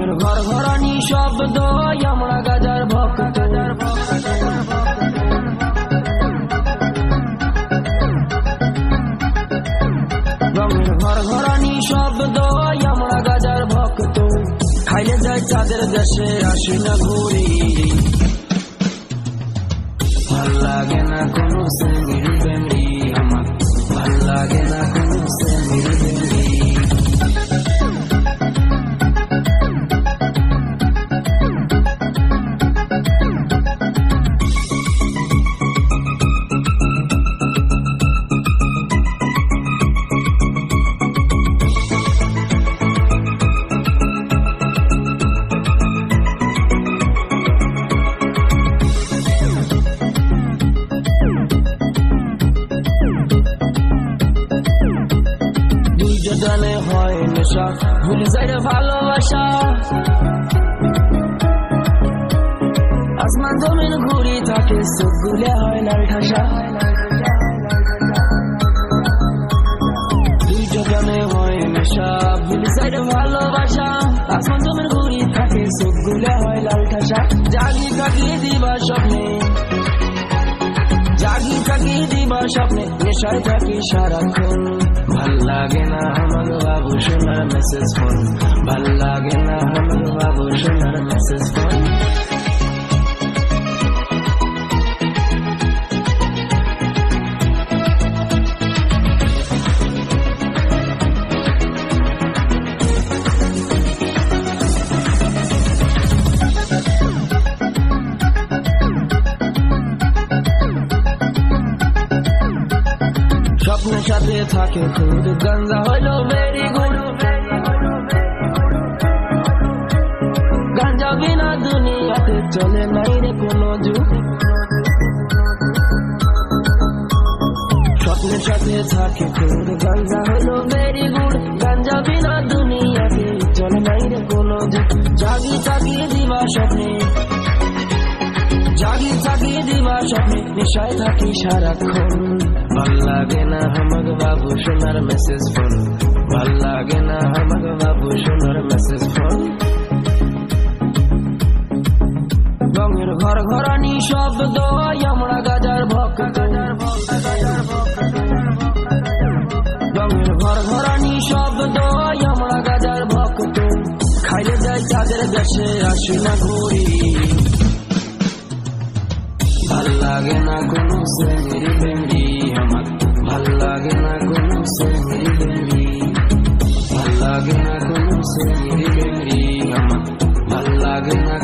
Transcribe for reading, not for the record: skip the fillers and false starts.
রঙের ঘর ঘরানি শব্দ আমরা গাজার ভক্ত রঙের ঘর ঘরানি শব্দ আমরা গাজার ভক্ত খাইলে যায় চাঁদের দেশে আসি না ঘুরি ভাল লাগে না কোনো সেমির বেমরি আমার ভাল লাগে না কোনো সেমির বেমরি জানে হয় নেশা ভুলে যায় রে ভালোবাসা আসমান জমিন ঘুরি থাকে চোখ গুলে হয় লাল ঠাসা জানে হয় নেশা ভুলে যায় রে ভালোবাসা আসমান জমিন ঘুরি থাকে চোখ গুলে হয় লাল ঠাসা জাগি থাকি দিবা স্বপ্নে জাগি থাকি দিবা স্বপ্নে নেশায় থাকি সারাক্ষণ ভাল লাগে না আমার বাবু সোনার মেসেজ ফোন ভাল লাগে না আমার বাবু সোনার মেসেজ ফোন স্বপ্নের সাথে থাকে খুদ গাঞ্জা হইল ভেরি গুড গাঞ্জা বিনা দুনিয়াতে চলে নাই রে কোনো যুগ স্বপ্নের সাথে থাকে খুদ গাঞ্জা হইল ভেরি গুড গাঞ্জা বিনা দুনিয়াতে চলে নাই রে কোনো যুগ জাগি থাকি দিবা স্বপ্নে জাগি থাকি দিবা স্বপ্নে নেশায় থাকি সারাক্ষণ ভাল লাগে না আমার বাবু সোনার মেসেজ ফোন ভাল লাগে না আমার বাবু সোনার মেসেজ ফোন রঙের ঘর ঘরানি শব্দ আমরা গাজার ভক্ত রঙের ঘর ঘরানি শব্দ আমরা গাজার ভক্ত খাইলে যায় চাঁদের দেশে আসি না ঘুরি ভাল লাগে না কোনো সেমির বেমরি আমার ভাল লাগে না কোনো সেমির বেমরি ভাল লাগে না কোনো সেমির বেমরি আমার ভাল লাগে না